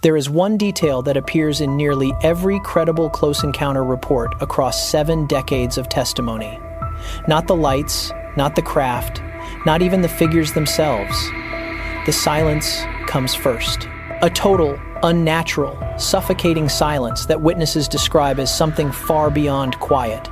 There is one detail that appears in nearly every credible close encounter report across 7 decades of testimony. Not the lights, not the craft, not even the figures themselves. The silence comes first. A total, unnatural, suffocating silence that witnesses describe as something far beyond quiet.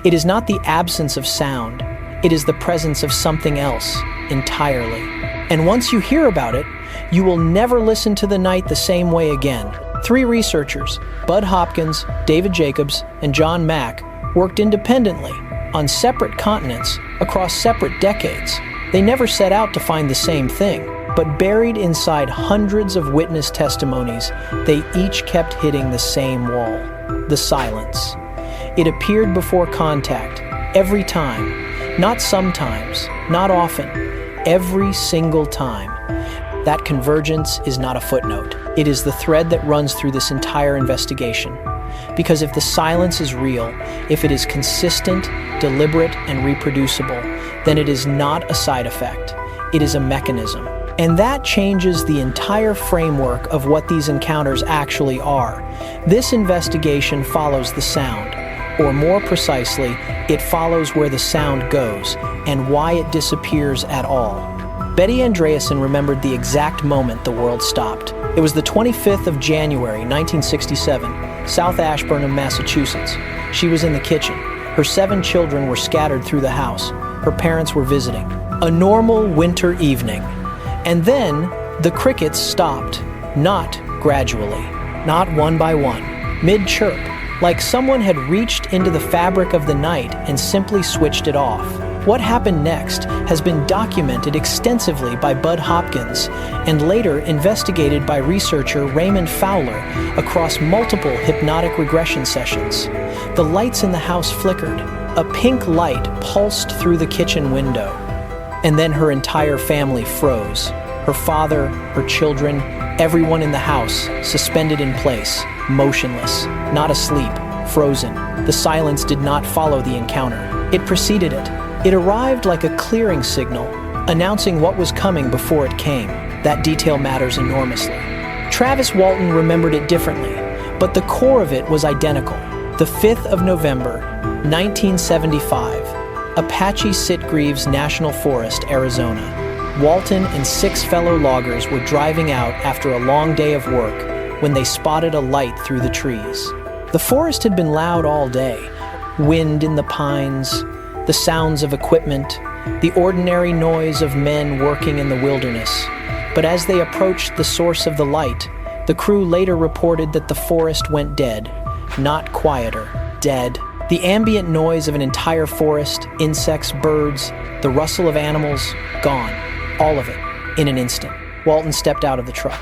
It is not the absence of sound, it is the presence of something else entirely. And once you hear about it, you will never listen to the night the same way again. 3 researchers, Bud Hopkins, David Jacobs, and John Mack, worked independently on separate continents across separate decades. They never set out to find the same thing, but buried inside hundreds of witness testimonies, they each kept hitting the same wall: the silence. It appeared before contact, every time, not sometimes, not often, every single time. That convergence is not a footnote. It is the thread that runs through this entire investigation. Because if the silence is real, if it is consistent, deliberate, and reproducible, then it is not a side effect. It is a mechanism. And that changes the entire framework of what these encounters actually are. This investigation follows the sound, or more precisely, it follows where the sound goes and why it disappears at all. Betty Andreasen remembered the exact moment the world stopped. It was the 25th of January, 1967, South Ashburnham, Massachusetts. She was in the kitchen. Her 7 children were scattered through the house. Her parents were visiting. A normal winter evening. And then the crickets stopped, not gradually, not one by one, mid-chirp, like someone had reached into the fabric of the night and simply switched it off. What happened next has been documented extensively by Bud Hopkins and later investigated by researcher Raymond Fowler across multiple hypnotic regression sessions. The lights in the house flickered. A pink light pulsed through the kitchen window. And then her entire family froze. Her father, her children, everyone in the house, suspended in place, motionless, not asleep, frozen. The silence did not follow the encounter. It preceded it. It arrived like a clearing signal, announcing what was coming before it came. That detail matters enormously. Travis Walton remembered it differently, but the core of it was identical. The 5th of November, 1975, Apache Sitgreaves National Forest, Arizona. Walton and 6 fellow loggers were driving out after a long day of work when they spotted a light through the trees. The forest had been loud all day. Wind in the pines, the sounds of equipment, the ordinary noise of men working in the wilderness. But as they approached the source of the light, the crew later reported that the forest went dead, not quieter, dead. The ambient noise of an entire forest, insects, birds, the rustle of animals, gone. All of it, in an instant. Walton stepped out of the truck.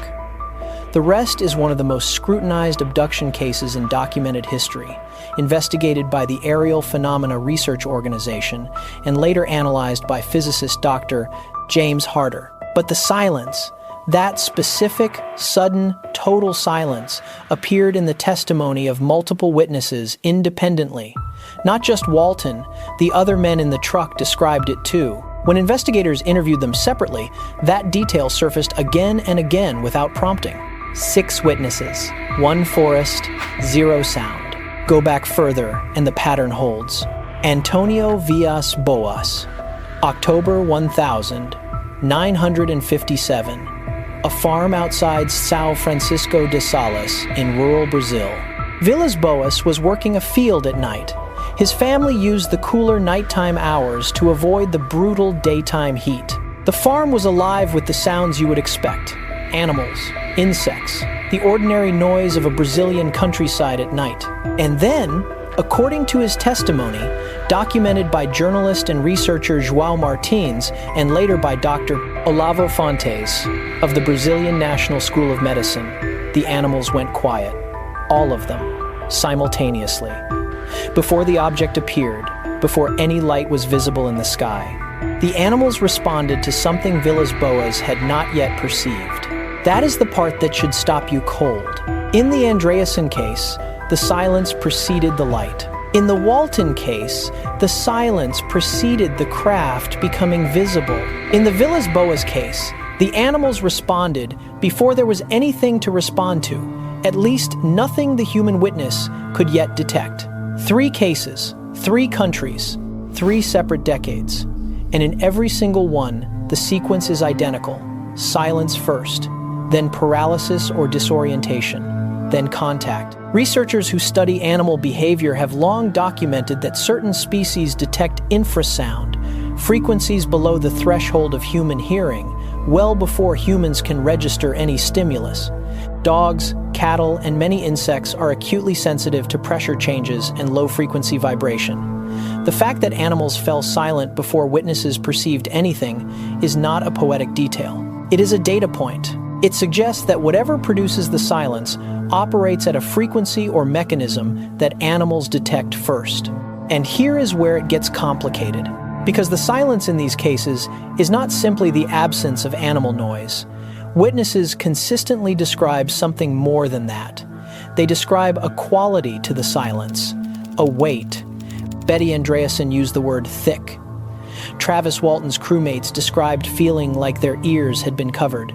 The rest is one of the most scrutinized abduction cases in documented history, investigated by the Aerial Phenomena Research Organization and later analyzed by physicist Dr. James Harder. But the silence, that specific, sudden, total silence, appeared in the testimony of multiple witnesses independently. Not just Walton, the other men in the truck described it too. When investigators interviewed them separately, that detail surfaced again and again without prompting. 6 witnesses, 1 forest, 0 sound. Go back further, and the pattern holds. Antonio Villas Boas, October 1957, a farm outside São Francisco de Sales in rural Brazil. Villas Boas was working a field at night. His family used the cooler nighttime hours to avoid the brutal daytime heat. The farm was alive with the sounds you would expect. Animals, insects, the ordinary noise of a Brazilian countryside at night. And then, according to his testimony, documented by journalist and researcher João Martins and later by Dr. Olavo Fontes of the Brazilian National School of Medicine, the animals went quiet. All of them, simultaneously. Before the object appeared, before any light was visible in the sky, the animals responded to something Villas Boas had not yet perceived. That is the part that should stop you cold. In the Andreasen case, the silence preceded the light. In the Walton case, the silence preceded the craft becoming visible. In the Villas Boas case, The animals responded before there was anything to respond to, at least nothing the human witness could yet detect. 3 cases, 3 countries, 3 separate decades. And in every single one, the sequence is identical. Silence first, then paralysis or disorientation, then contact. Researchers who study animal behavior have long documented that certain species detect infrasound, frequencies below the threshold of human hearing, well before humans can register any stimulus. Dogs, cattle, and many insects are acutely sensitive to pressure changes and low-frequency vibration. The fact that animals fell silent before witnesses perceived anything is not a poetic detail. It is a data point. It suggests that whatever produces the silence operates at a frequency or mechanism that animals detect first. And here is where it gets complicated, because the silence in these cases is not simply the absence of animal noise. Witnesses consistently describe something more than that. They describe a quality to the silence, a weight. Betty Andreasson used the word thick. Travis Walton's crewmates described feeling like their ears had been covered.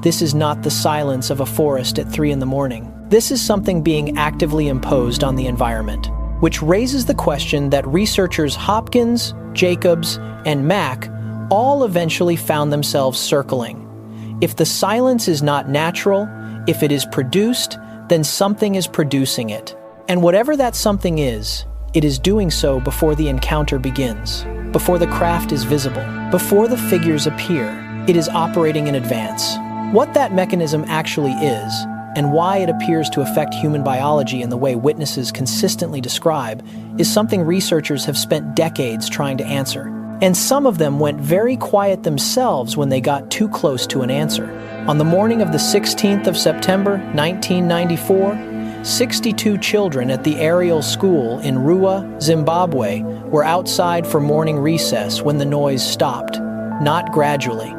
This is not the silence of a forest at 3 a.m. This is something being actively imposed on the environment, which raises the question that researchers Hopkins, Jacobs, and Mack all eventually found themselves circling. If the silence is not natural, if it is produced, then something is producing it. And whatever that something is, it is doing so before the encounter begins, before the craft is visible, before the figures appear. It is operating in advance. What that mechanism actually is, and why it appears to affect human biology in the way witnesses consistently describe, is something researchers have spent decades trying to answer. And some of them went very quiet themselves when they got too close to an answer. On the morning of the 16th of September, 1994, 62 children at the Ariel School in Rua, Zimbabwe, were outside for morning recess when the noise stopped, not gradually.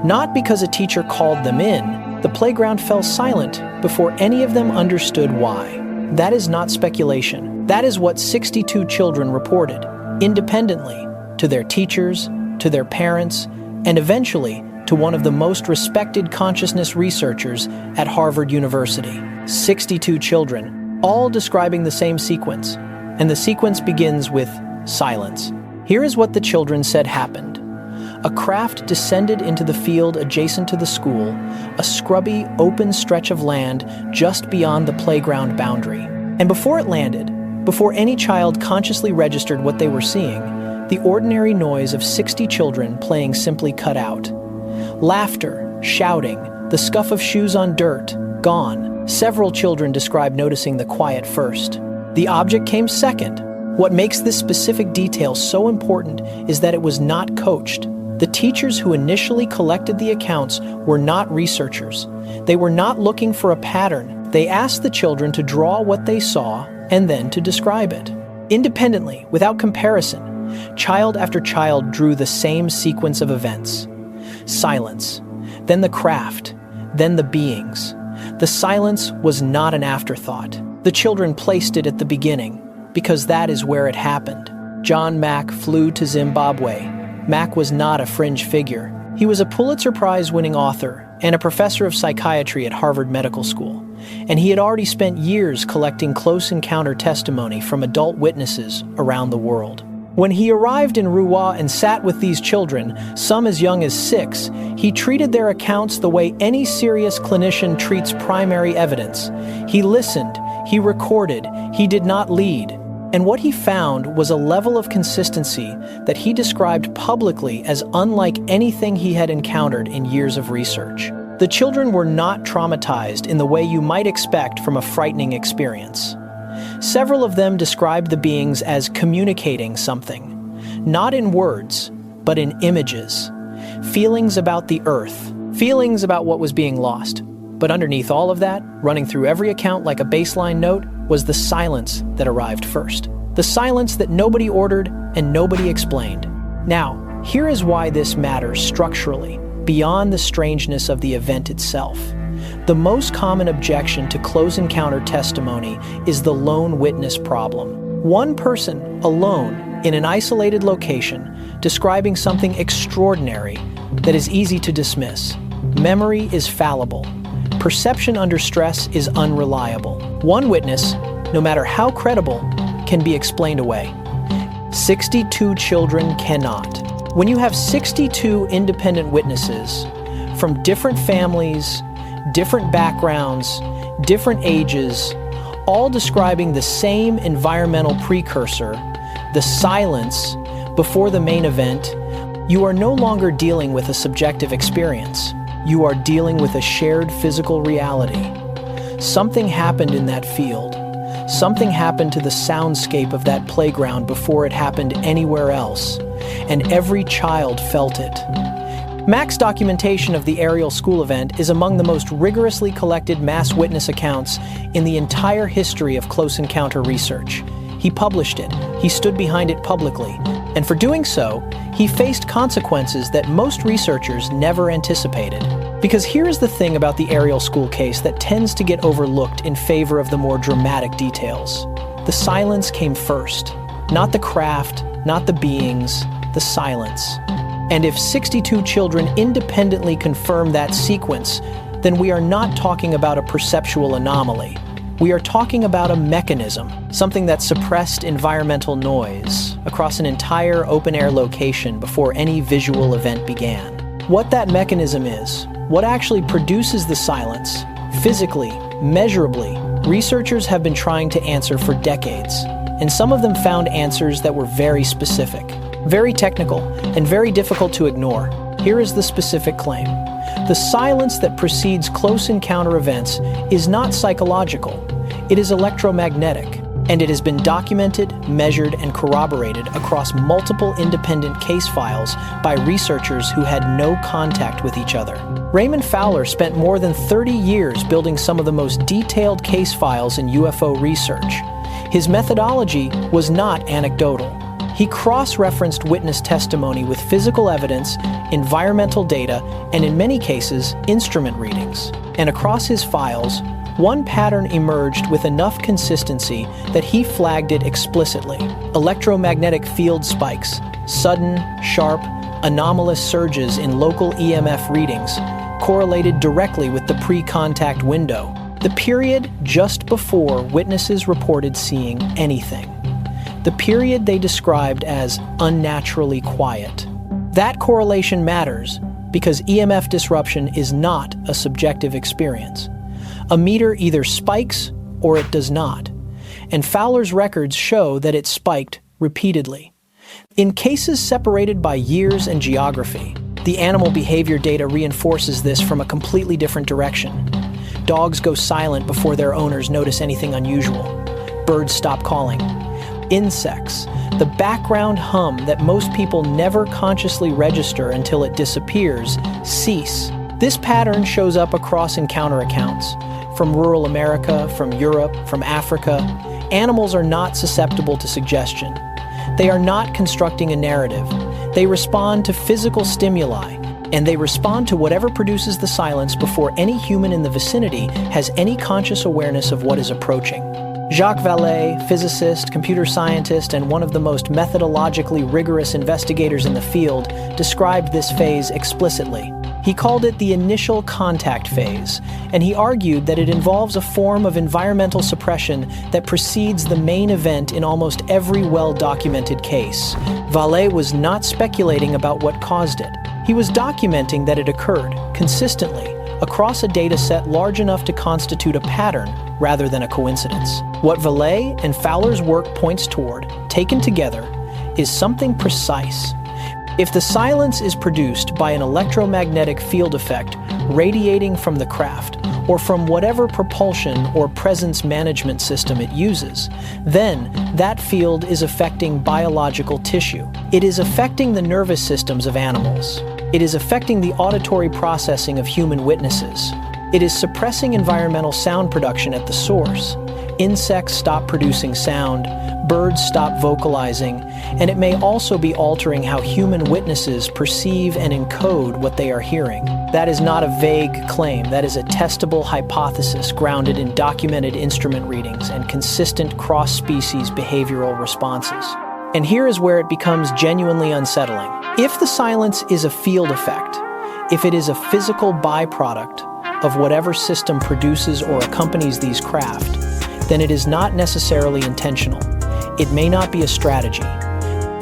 Not because a teacher called them in, the playground fell silent before any of them understood why. That is not speculation. That is what 62 children reported, independently, to their teachers, to their parents, and eventually to one of the most respected consciousness researchers at Harvard University. 62 children, all describing the same sequence, and the sequence begins with silence. Here is what the children said happened. A craft descended into the field adjacent to the school, a scrubby, open stretch of land just beyond the playground boundary. And before it landed, before any child consciously registered what they were seeing, the ordinary noise of 60 children playing simply cut out. Laughter, shouting, the scuff of shoes on dirt, gone. Several children described noticing the quiet first. The object came second. What makes this specific detail so important is that it was not coached. The teachers who initially collected the accounts were not researchers. They were not looking for a pattern. They asked the children to draw what they saw and then to describe it. Independently, without comparison, child after child drew the same sequence of events. Silence, then the craft, then the beings. The silence was not an afterthought. The children placed it at the beginning, because that is where it happened. John Mack flew to Zimbabwe. Mack was not a fringe figure. He was a Pulitzer Prize-winning author and a professor of psychiatry at Harvard Medical School, and he had already spent years collecting close encounter testimony from adult witnesses around the world. When he arrived in Rua and sat with these children, some as young as 6, he treated their accounts the way any serious clinician treats primary evidence. He listened, he recorded, he did not lead. And what he found was a level of consistency that he described publicly as unlike anything he had encountered in years of research. The children were not traumatized in the way you might expect from a frightening experience. Several of them described the beings as communicating something, not in words, but in images. Feelings about the earth, feelings about what was being lost. But underneath all of that, running through every account like a baseline note, was the silence that arrived first. The silence that nobody ordered and nobody explained. Now, here is why this matters structurally, beyond the strangeness of the event itself. The most common objection to close encounter testimony is the lone witness problem. One person, alone, in an isolated location, describing something extraordinary, that is easy to dismiss. Memory is fallible. Perception under stress is unreliable. One witness, no matter how credible, can be explained away. 62 children cannot. When you have 62 independent witnesses from different families, different backgrounds, different ages, all describing the same environmental precursor, the silence, before the main event, you are no longer dealing with a subjective experience. You are dealing with a shared physical reality. Something happened in that field. Something happened to the soundscape of that playground before it happened anywhere else, and every child felt it. Mac's documentation of the aerial school event is among the most rigorously collected mass witness accounts in the entire history of close encounter research. He published it, he stood behind it publicly, and for doing so, he faced consequences that most researchers never anticipated. Because here's the thing about the aerial school case that tends to get overlooked in favor of the more dramatic details. The silence came first. Not the craft, not the beings, the silence. And if 62 children independently confirm that sequence, then we are not talking about a perceptual anomaly. We are talking about a mechanism, something that suppressed environmental noise across an entire open-air location before any visual event began. What that mechanism is, what actually produces the silence, physically, measurably, researchers have been trying to answer for decades, and some of them found answers that were very specific, very technical, and very difficult to ignore. Here is the specific claim. The silence that precedes close encounter events is not psychological. It is electromagnetic, and it has been documented, measured, and corroborated across multiple independent case files by researchers who had no contact with each other. Raymond Fowler spent more than 30 years building some of the most detailed case files in UFO research. His methodology was not anecdotal. He cross-referenced witness testimony with physical evidence, environmental data, and in many cases, instrument readings. And across his files, one pattern emerged with enough consistency that he flagged it explicitly. Electromagnetic field spikes, sudden, sharp, anomalous surges in local EMF readings, correlated directly with the pre-contact window, the period just before witnesses reported seeing anything. The period they described as unnaturally quiet. That correlation matters because EMF disruption is not a subjective experience. A meter either spikes or it does not, and Fowler's records show that it spiked repeatedly. In cases separated by years and geography, the animal behavior data reinforces this from a completely different direction. Dogs go silent before their owners notice anything unusual. Birds stop calling. Insects, the background hum that most people never consciously register until it disappears, cease. This pattern shows up across encounter accounts. From rural America, from Europe, from Africa, animals are not susceptible to suggestion. They are not constructing a narrative. They respond to physical stimuli, and they respond to whatever produces the silence before any human in the vicinity has any conscious awareness of what is approaching. Jacques Vallée, physicist, computer scientist, and one of the most methodologically rigorous investigators in the field, described this phase explicitly. He called it the initial contact phase, and he argued that it involves a form of environmental suppression that precedes the main event in almost every well-documented case. Vallée was not speculating about what caused it. He was documenting that it occurred, consistently, across a data set large enough to constitute a pattern rather than a coincidence. What Vallée and Fowler's work points toward, taken together, is something precise. If the silence is produced by an electromagnetic field effect radiating from the craft, or from whatever propulsion or presence management system it uses, then that field is affecting biological tissue. It is affecting the nervous systems of animals. It is affecting the auditory processing of human witnesses. It is suppressing environmental sound production at the source. Insects stop producing sound, birds stop vocalizing, and it may also be altering how human witnesses perceive and encode what they are hearing. That is not a vague claim. That is a testable hypothesis grounded in documented instrument readings and consistent cross-species behavioral responses. And here is where it becomes genuinely unsettling. If the silence is a field effect, If it is a physical byproduct of whatever system produces or accompanies these craft, then it is not necessarily intentional. It may not be a strategy.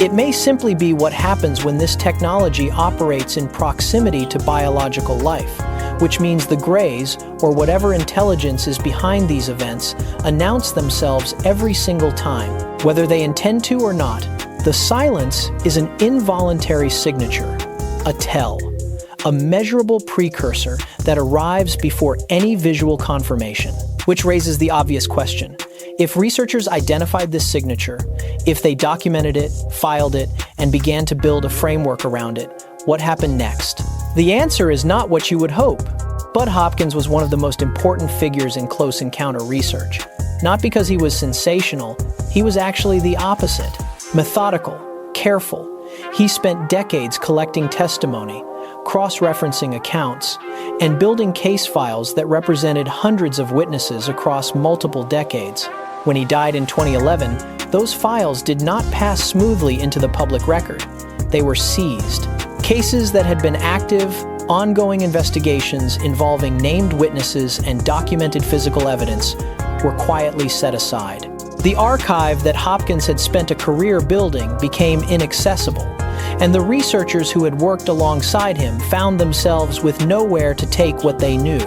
It may simply be what happens when this technology operates in proximity to biological life, which means the Greys, or whatever intelligence is behind these events, announce themselves every single time, whether they intend to or not. The silence is an involuntary signature, a tell, a measurable precursor that arrives before any visual confirmation. Which raises the obvious question. If researchers identified this signature, if they documented it, filed it, and began to build a framework around it, what happened next? The answer is not what you would hope. Bud Hopkins was one of the most important figures in close encounter research. Not because he was sensational, he was actually the opposite. Methodical, careful. He spent decades collecting testimony, cross-referencing accounts, and building case files that represented hundreds of witnesses across multiple decades. When he died in 2011, those files did not pass smoothly into the public record. They were seized. Cases that had been active, ongoing investigations involving named witnesses and documented physical evidence were quietly set aside. The archive that Hopkins had spent a career building became inaccessible, and the researchers who had worked alongside him found themselves with nowhere to take what they knew.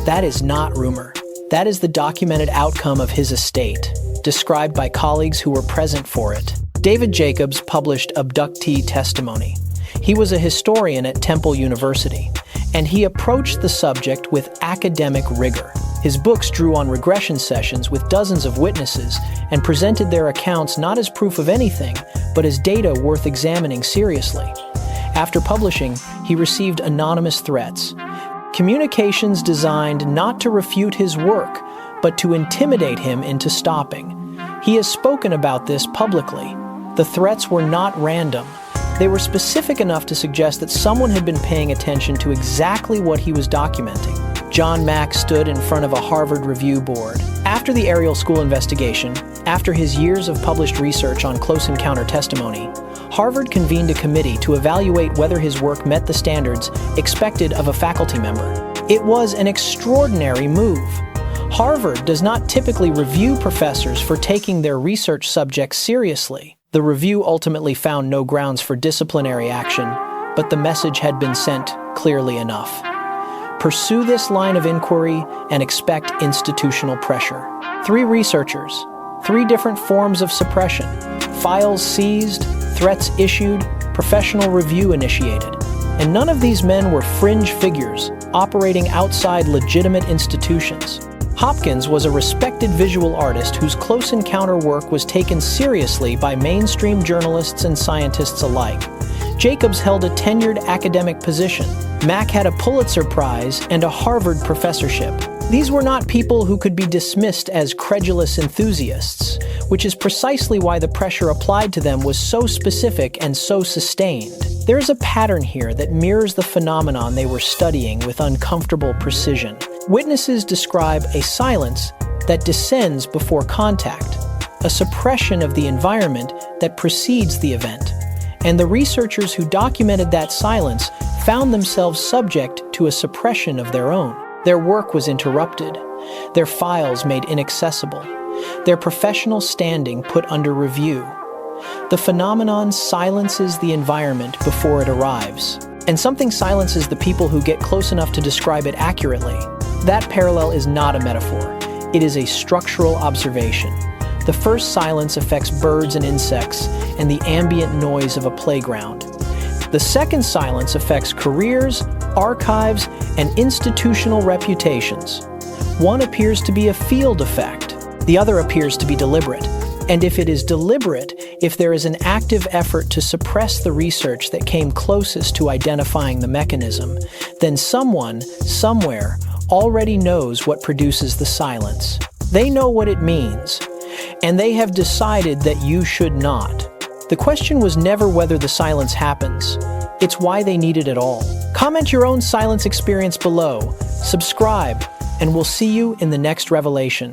That is not rumor. That is the documented outcome of his estate, described by colleagues who were present for it. David Jacobs published abductee testimony. He was a historian at Temple University, and he approached the subject with academic rigor. His books drew on regression sessions with dozens of witnesses and presented their accounts not as proof of anything, but as data worth examining seriously. After publishing, he received anonymous threats, communications designed not to refute his work, but to intimidate him into stopping. He has spoken about this publicly. The threats were not random. They were specific enough to suggest that someone had been paying attention to exactly what he was documenting. John Mack stood in front of a Harvard review board. After the Ariel School investigation, after his years of published research on close encounter testimony, Harvard convened a committee to evaluate whether his work met the standards expected of a faculty member. It was an extraordinary move. Harvard does not typically review professors for taking their research subjects seriously. The review ultimately found no grounds for disciplinary action, but the message had been sent clearly enough. Pursue this line of inquiry and expect institutional pressure. 3 researchers, 3 different forms of suppression, files seized, threats issued, professional review initiated. And none of these men were fringe figures operating outside legitimate institutions. Hopkins was a respected visual artist whose close encounter work was taken seriously by mainstream journalists and scientists alike. Jacobs held a tenured academic position. Mack had a Pulitzer Prize and a Harvard professorship. These were not people who could be dismissed as credulous enthusiasts, which is precisely why the pressure applied to them was so specific and so sustained. There is a pattern here that mirrors the phenomenon they were studying with uncomfortable precision. Witnesses describe a silence that descends before contact, a suppression of the environment that precedes the event. And the researchers who documented that silence found themselves subject to a suppression of their own. Their work was interrupted, their files made inaccessible, their professional standing put under review. The phenomenon silences the environment before it arrives, and something silences the people who get close enough to describe it accurately. That parallel is not a metaphor. It is a structural observation. The first silence affects birds and insects and the ambient noise of a playground. The second silence affects careers, archives, and institutional reputations. One appears to be a field effect. The other appears to be deliberate. And if it is deliberate, if there is an active effort to suppress the research that came closest to identifying the mechanism, then someone, somewhere, already knows what produces the silence. They know what it means, and they have decided that you should not. The question was never whether the silence happens. It's why they need it at all. Comment your own silence experience below, subscribe, and we'll see you in the next revelation.